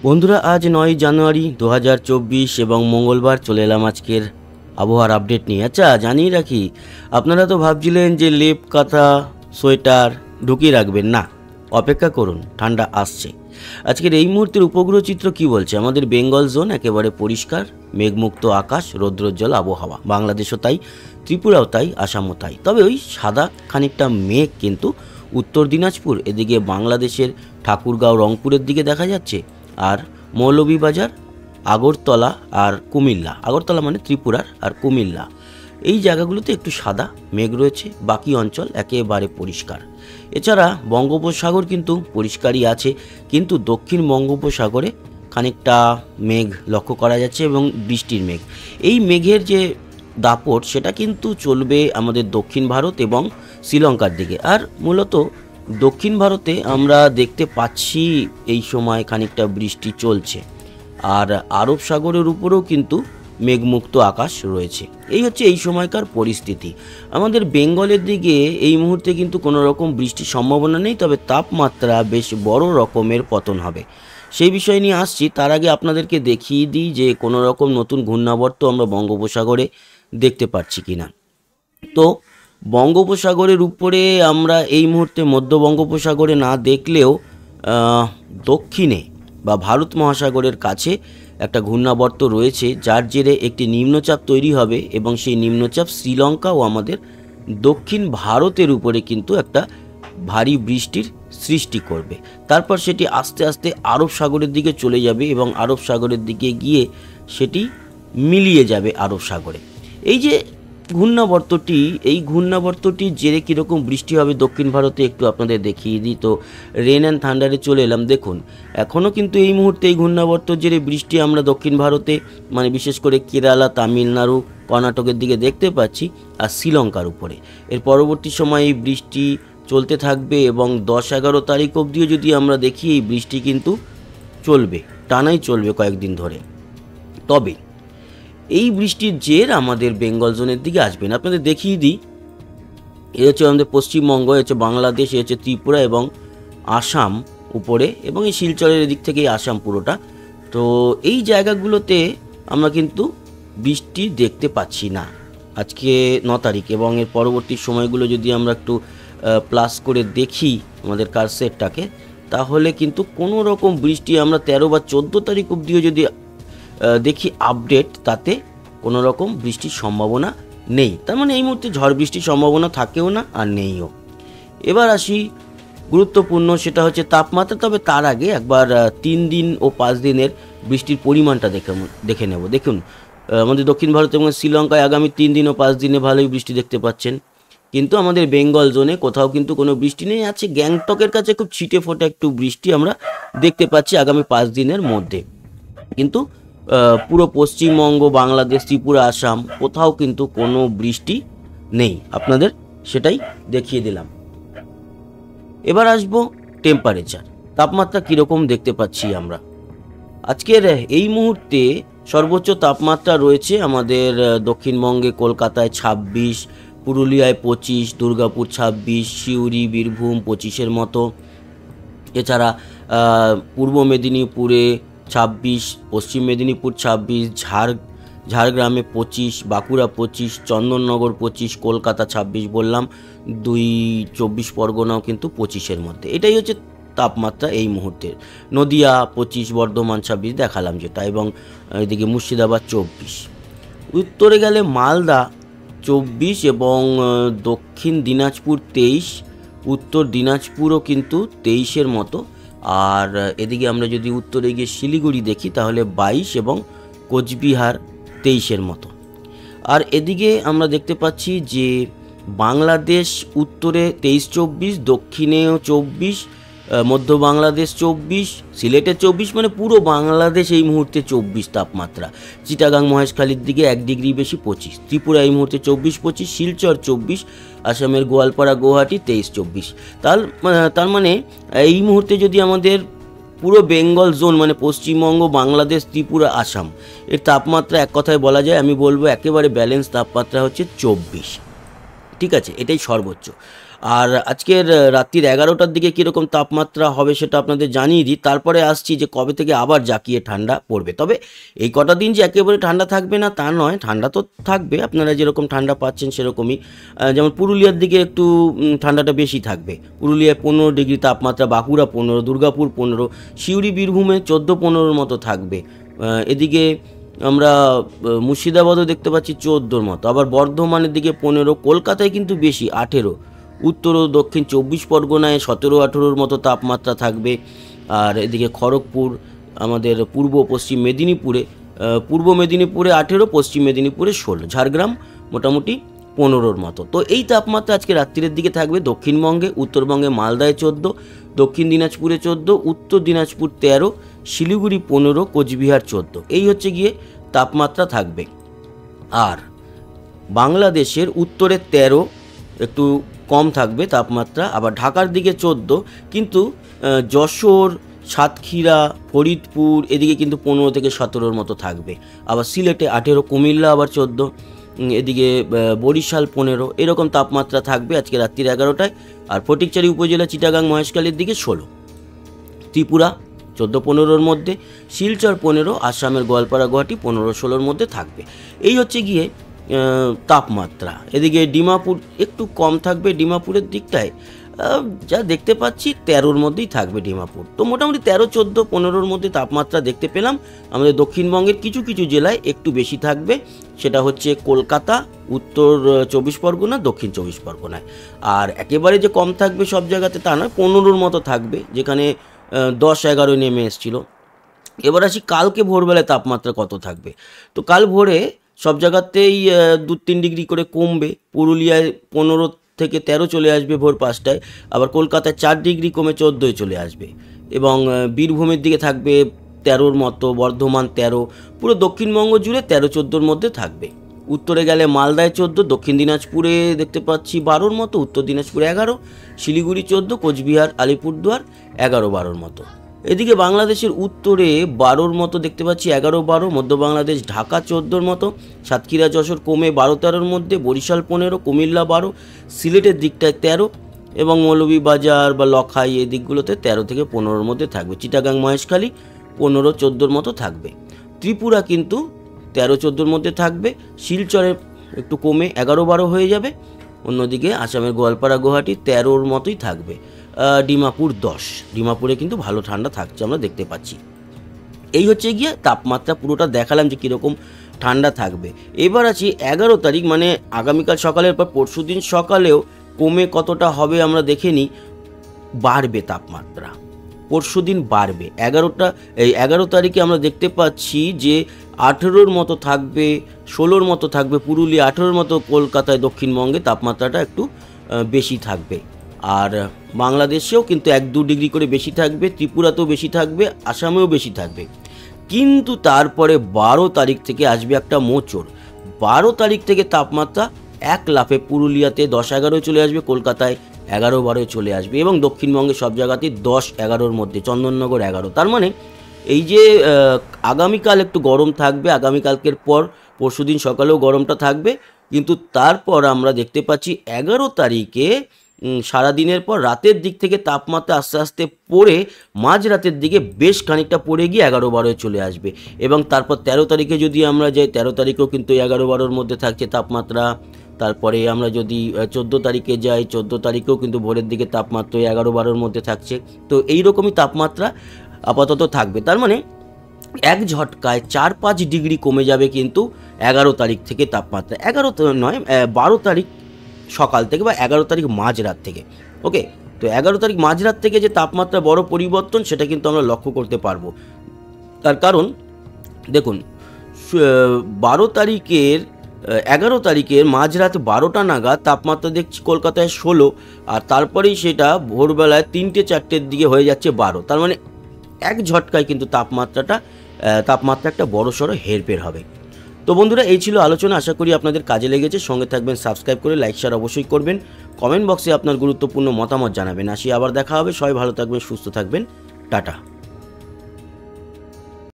বন্ধুরা, আজ 9 জানুয়ারি 2024 এবং মঙ্গলবার চলে এলাম আজকের আবহাওয়ার আপডেট নিয়ে। আচ্ছা, জানিয়ে রাখি, আপনারা তো ভাবছিলেন যে লেপ কাঁথা সোয়েটার ঢুকিয়ে রাখবেন। না, অপেক্ষা করুন, ঠান্ডা আসছে। আজকের এই মুহূর্তের উপগ্রহ চিত্র কি বলছে? আমাদের বেঙ্গল জোন একেবারে পরিষ্কার, মেঘমুক্ত আকাশ, রৌদ্রোজ্জ্বল আবহাওয়া। বাংলাদেশও তাই, ত্রিপুরাও তাই, আসামও তাই। তবে ওই সাদা খানিকটা মেঘ কিন্তু উত্তর দিনাজপুর, এদিকে বাংলাদেশের ঠাকুরগাঁও, রংপুরের দিকে দেখা যাচ্ছে। আর মৌলভীবাজার, আগরতলা আর কুমিল্লা, আগরতলা মানে ত্রিপুরার, আর কুমিল্লা, এই জায়গাগুলোতে একটু সাদা মেঘ রয়েছে। বাকি অঞ্চল একেবারে পরিষ্কার। এছাড়া বঙ্গোপসাগর কিন্তু পরিষ্কারই আছে, কিন্তু দক্ষিণ বঙ্গোপসাগরে খানিকটা মেঘ লক্ষ্য করা যাচ্ছে এবং বৃষ্টির মেঘ। এই মেঘের যে দাপট সেটা কিন্তু চলবে আমাদের দক্ষিণ ভারত এবং শ্রীলঙ্কার দিকে। আর মূলত দক্ষিণ ভারতে আমরা দেখতে পাচ্ছি এই সময় খানিকটা বৃষ্টি চলছে, আর আরব সাগরের উপরেও কিন্তু মেঘমুক্ত আকাশ রয়েছে। এই হচ্ছে এই সময়কার পরিস্থিতি। আমাদের বেঙ্গলের দিকে এই মুহূর্তে কিন্তু কোনো রকম বৃষ্টির সম্ভাবনা নেই, তবে তাপমাত্রা বেশ বড় রকমের পতন হবে। সেই বিষয় নিয়ে আসছি। তার আগে আপনাদেরকে দেখিয়ে দিই যে কোনো রকম নতুন ঘূর্ণাবর্ত আমরা বঙ্গোপসাগরে দেখতে পাচ্ছি কিনা। তো বঙ্গোপসাগরের উপরে আমরা এই মুহূর্তে মধ্য বঙ্গোপসাগরে না দেখলেও দক্ষিণে বা ভারত মহাসাগরের কাছে একটা ঘূর্ণাবর্ত রয়েছে, যার জেরে একটি নিম্নচাপ তৈরি হবে এবং সেই নিম্নচাপ শ্রীলঙ্কা ও আমাদের দক্ষিণ ভারতের উপরে কিন্তু একটা ভারী বৃষ্টির সৃষ্টি করবে। তারপর সেটি আস্তে আস্তে আরব সাগরের দিকে চলে যাবে এবং আরব সাগরের দিকে গিয়ে সেটি মিলিয়ে যাবে আরব সাগরে। এই যে ঘূর্ণাবর্তটি, এই ঘূর্ণাবর্তটির জেরে কীরকম বৃষ্টি হবে দক্ষিণ ভারতে একটু আপনাদের দেখিয়ে দিই। তো রেন অ্যান্ড থান্ডারে চলে এলাম। দেখুন, এখনও কিন্তু এই মুহূর্তে এই ঘূর্ণাবর্তর জেরে বৃষ্টি আমরা দক্ষিণ ভারতে, মানে বিশেষ করে কেরালা, তামিলনাড়ু, কর্ণাটকের দিকে দেখতে পাচ্ছি, আর শ্রীলঙ্কার উপরে। এর পরবর্তী সময়ে এই বৃষ্টি চলতে থাকবে এবং 10-11 তারিখ অবধিও যদি আমরা দেখি এই বৃষ্টি কিন্তু চলবে, টানাই চলবে কয়েকদিন ধরে। তবে এই বৃষ্টির জের আমাদের বেঙ্গল জোনের দিকে আসবে না। আপনাদের দেখিয়ে দিই, এ হচ্ছে আমাদের পশ্চিমবঙ্গ, এ হচ্ছে বাংলাদেশ, এ হচ্ছে ত্রিপুরা এবং আসাম উপরে, এবং এই শিলচরের দিক থেকেই আসাম পুরোটা। তো এই জায়গাগুলোতে আমরা কিন্তু বৃষ্টি দেখতে পাচ্ছি না আজকে 9 তারিখ। এবং এর পরবর্তী সময়গুলো যদি আমরা একটু প্লাস করে দেখি আমাদের কারসেটটাকে, তাহলে কিন্তু কোনো রকম বৃষ্টি আমরা 13 বা 14 তারিখ অবধিও যদি দেখি আপডেট, তাতে কোনো রকম বৃষ্টির সম্ভাবনা নেই। তার মানে এই মুহূর্তে ঝড় বৃষ্টির সম্ভাবনা থাকেও না আর নেইও। এবার আসি গুরুত্বপূর্ণ, সেটা হচ্ছে তাপমাত্রা। তবে তার আগে একবার 3 দিন ও 5 দিনের বৃষ্টির পরিমাণটা দেখে নেব। দেখুন, আমাদের দক্ষিণ ভারত এবং শ্রীলঙ্কায় আগামী 3 দিন ও 5 দিনে ভালোই বৃষ্টি দেখতে পাচ্ছেন, কিন্তু আমাদের বেঙ্গল জোনে কোথাও কিন্তু কোনো বৃষ্টি নেই। আছে গ্যাংটকের কাছে খুব ছিটে ফোটা একটু বৃষ্টি আমরা দেখতে পাচ্ছি আগামী 5 দিনের মধ্যে, কিন্তু পুরো পশ্চিমবঙ্গ, বাংলাদেশ, ত্রিপুরা, আসাম কোথাও কিন্তু কোনো বৃষ্টি নেই। আপনাদের সেটাই দেখিয়ে দিলাম। এবার আসবো টেম্পারেচার, তাপমাত্রা কীরকম দেখতে পাচ্ছি আমরা। আজকের এই মুহূর্তে সর্বোচ্চ তাপমাত্রা রয়েছে আমাদের দক্ষিণবঙ্গে, কলকাতায় 26, পুরুলিয়ায় 25, দুর্গাপুর 26, সিউড়ি, বীরভূম 25-এর মতো। এছাড়া পূর্ব মেদিনীপুরে 26, পশ্চিম মেদিনীপুর 26, ঝাড়গ্রামে 25, বাঁকুড়া 25, চন্দননগর 25, কলকাতা 26 বললাম, 24 পরগনাও কিন্তু 25-এর মধ্যে। এটাই হচ্ছে তাপমাত্রা এই মুহূর্তের। নদিয়া 25, বর্ধমান 26 দেখালাম যেটা, এবং এদিকে মুর্শিদাবাদ 24। উত্তরে গেলে মালদা 24 এবং দক্ষিণ দিনাজপুর 23, উত্তর দিনাজপুরও কিন্তু 23-এর মতো। আর এদিকে আমরা যদি উত্তরে গিয়ে শিলিগুড়ি দেখি, তাহলে 22 এবং কোচবিহার 23-এর মতো। আর এদিকে আমরা দেখতে পাচ্ছি যে বাংলাদেশ উত্তরে 23-24, দক্ষিণেও 24, মধ্য বাংলাদেশ 24, সিলেটে 24, মানে পুরো বাংলাদেশ এই মুহূর্তে 24 তাপমাত্রা। চিটাগাং, মহেশখালীর দিকে 1 ডিগ্রি বেশি 25, ত্রিপুরা এই মুহূর্তে 24-25, শিলচর 24, আসামের গোয়ালপাড়া, গুয়াহাটি 23-24। তার মানে এই মুহূর্তে যদি আমাদের পুরো বেঙ্গল জোন, মানে পশ্চিমবঙ্গ, বাংলাদেশ, ত্রিপুরা, আসাম, এর তাপমাত্রা এক কথায় বলা যায়, আমি বলবো একেবারে ব্যালেন্স তাপমাত্রা হচ্ছে 24। ঠিক আছে, এটাই সর্বোচ্চ। আর আজকের রাত্রির 11টার দিকে কীরকম তাপমাত্রা হবে সেটা আপনাদের জানিয়ে দিই, তারপরে আসছি যে কবে থেকে আবার জাঁকিয়ে ঠান্ডা পড়বে। তবে এই কটা দিন যে একেবারে ঠান্ডা থাকবে না তা নয়, ঠান্ডা তো থাকবে, আপনারা যেরকম ঠান্ডা পাচ্ছেন সেরকমই। যেমন পুরুলিয়ার দিকে একটু ঠান্ডাটা বেশি থাকবে, পুরুলিয়ায় 15 ডিগ্রি তাপমাত্রা, বাঁকুড়া 15, দুর্গাপুর 15, সিউড়ি বীরভূমে 14-15 মতো থাকবে। এদিকে আমরা মুর্শিদাবাদও দেখতে পাচ্ছি 14 মতো, আবার বর্ধমানের দিকে 15, কলকাতায় কিন্তু বেশি 18, উত্তর ও দক্ষিণ 24 পরগনায় 17-18 মতো তাপমাত্রা থাকবে। আর এদিকে খড়গপুর, আমাদের পূর্ব পশ্চিম মেদিনীপুরে, পূর্ব মেদিনীপুরে 18, পশ্চিম মেদিনীপুরে 16, ঝাড়গ্রাম মোটামুটি 15 মতো। তো এই তাপমাত্রা আজকে রাত্রির দিকে থাকবে দক্ষিণবঙ্গে, উত্তরবঙ্গে মালদায় 14, দক্ষিণ দিনাজপুরে 14, উত্তর দিনাজপুর 13, শিলিগুড়ি 15, কোচবিহার 14, এই হচ্ছে গিয়ে তাপমাত্রা থাকবে। আর বাংলাদেশের উত্তরে 13, একটু কম থাকবে তাপমাত্রা, আবার ঢাকার দিকে 14, কিন্তু যশোর, সাতক্ষীরা, ফরিদপুর এদিকে কিন্তু 15 থেকে 17 মতো থাকবে। আবার সিলেটে 18, কুমিল্লা আবার 14, এদিকে বরিশাল 15, এরকম তাপমাত্রা থাকবে আজকে রাত্রির 11টায়। আর ফটিকচারি উপজেলা, চিটাগাং, মহেশখালীর দিকে 16, ত্রিপুরা 14-15 মধ্যে, শিলচর 15, আসামের গোয়ালপাড়া, গুয়াহাটি 15-16 মধ্যে থাকবে। এই হচ্ছে গিয়ে তাপমাত্রা। এদিকে ডিমাপুর একটু কম থাকবে, ডিমাপুরের দিকটায় যা দেখতে পাচ্ছি 13 মধ্যেই থাকবে ডিমাপুর। তো মোটামুটি 13, 14, 15 মধ্যে তাপমাত্রা দেখতে পেলাম। আমাদের দক্ষিণবঙ্গের কিছু কিছু জেলায় একটু বেশি থাকবে, সেটা হচ্ছে কলকাতা, উত্তর 24 পরগনা, দক্ষিণ 24 পরগনায়। আর একেবারে যে কম থাকবে সব জায়গাতে তা নয়, 15 মতো থাকবে, যেখানে 10-11 নেমে এসেছিল। এবার আসি কালকে ভোরবেলায় তাপমাত্রা কত থাকবে। তো কাল ভোরে সব জায়গাতেই 2-3 ডিগ্রি করে কমবে। পুরুলিয়ায় 15 থেকে 13 চলে আসবে ভোর 5টায়, আবার কলকাতায় 4 ডিগ্রি কমে 14 চলে আসবে, এবং বীরভূমের দিকে থাকবে 13 মতো, বর্ধমান 13, পুরো দক্ষিণবঙ্গ জুড়ে 13-14 মধ্যে থাকবে। উত্তরে গেলে মালদায় 14, দক্ষিণ দিনাজপুরে দেখতে পাচ্ছি 12 মতো, উত্তর দিনাজপুরে 11, শিলিগুড়ি 14, কোচবিহার, আলিপুরদুয়ার 11-12 মতো। এদিকে বাংলাদেশের উত্তরে 12 মতো দেখতে পাচ্ছি, 11-12, মধ্য বাংলাদেশ ঢাকা 14 মতো, সাতক্ষীরা যশোর কমে 12-13 মধ্যে, বরিশাল 15, কুমিল্লা 12, সিলেটের দিকটায় 13, এবং মৌলভীবাজার বা লখাই এই দিকগুলোতে 13 থেকে 15 মধ্যে থাকবে। চিটাগাং, মহেশখালী 15-14 মতো থাকবে। ত্রিপুরা কিন্তু 13-14 মধ্যে থাকবে, শিলচরে একটু কমে 11-12 হয়ে যাবে। অন্যদিকে আসামের গোয়ালপাড়া, গুয়াহাটি 13 মতোই থাকবে। ডিমাপুর 10, ডিমাপুরে কিন্তু ভালো ঠান্ডা থাকছে আমরা দেখতে পাচ্ছি। এই হচ্ছে গিয়ে তাপমাত্রা, পুরোটা দেখালাম যে কীরকম ঠান্ডা থাকবে। এবার আছি 11 তারিখ, মানে আগামীকাল সকালের পর পরশুদিন সকালেও কমে কতটা হবে আমরা দেখে নিই। বাড়বে তাপমাত্রা, পরশুদিন বাড়বে। 11 তারিখে আমরা দেখতে পাচ্ছি যে 18 মতো থাকবে, 16 মতো থাকবে পুরুলিয়া, 18 মতো কলকাতায়, দক্ষিণবঙ্গে তাপমাত্রাটা একটু বেশি থাকবে। আর বাংলাদেশেও কিন্তু 1-2 ডিগ্রি করে বেশি থাকবে, ত্রিপুরাতেও বেশি থাকবে, আসামেও বেশি থাকবে। কিন্তু তারপরে 12 তারিখ থেকে আসবে একটা মোচড়। 12 তারিখ থেকে তাপমাত্রা এক লাফে পুরুলিয়াতে 10-11 চলে আসবে, কলকাতায় 11-12 চলে আসবে, এবং দক্ষিণবঙ্গে সব জায়গাতেই 10-11 মধ্যে, চন্দননগর 11। তার মানে এই যে আগামীকাল একটু গরম থাকবে, আগামীকালকের পর পরশুদিন সকালেও গরমটা থাকবে, কিন্তু তারপর আমরা দেখতে পাচ্ছি 11 তারিখে সারাদিনের পর রাতের দিক থেকে তাপমাত্রা আস্তে আস্তে পড়ে মাঝরাতের দিকে বেশ খানিকটা পড়ে গিয়ে 11-12 চলে আসবে। এবং তারপর 13 তারিখে যদি আমরা যাই, 13 তারিখেও কিন্তু 11-12 মধ্যে থাকছে তাপমাত্রা। তারপরে আমরা যদি 14 তারিখে যাই, 14 তারিখেও কিন্তু ভোরের দিকে তাপমাত্রা 11-12 মধ্যে থাকছে। তো এইরকমই তাপমাত্রা আপাতত থাকবে। তার মানে এক ঝটকায় 4-5 ডিগ্রি কমে যাবে কিন্তু 11 তারিখ থেকে তাপমাত্রা। 12 তারিখ সকাল থেকে বা 11 তারিখ মাঝরাত থেকে। ওকে, তো 11 তারিখ মাঝরাত থেকে যে তাপমাত্রা বড় পরিবর্তন সেটা কিন্তু আমরা লক্ষ্য করতে পারবো। তার কারণ দেখুন, 11 তারিখের মাঝরাত 12টা নাগাদ তাপমাত্রা দেখছি কলকাতায় 16, আর তারপরেই সেটা ভোরবেলায় 3-4টের দিকে হয়ে যাচ্ছে 12। তার মানে এক ঝটকায় কিন্তু তাপমাত্রা একটা বড়সড় হেরফের হবে। তো বন্ধুরা, এই ছিল আলোচনা, আশা করি আপনাদের কাজে লেগেছে। সঙ্গে থাকবেন, সাবস্ক্রাইব করে লাইক শেয়ার অবশ্যই করবেন, কমেন্ট বক্সে আপনার গুরুত্বপূর্ণ মতামত জানাবেন। আসি আবার দেখা হবে, সবাই ভালো থাকবেন, সুস্থ থাকবেন, টাটা।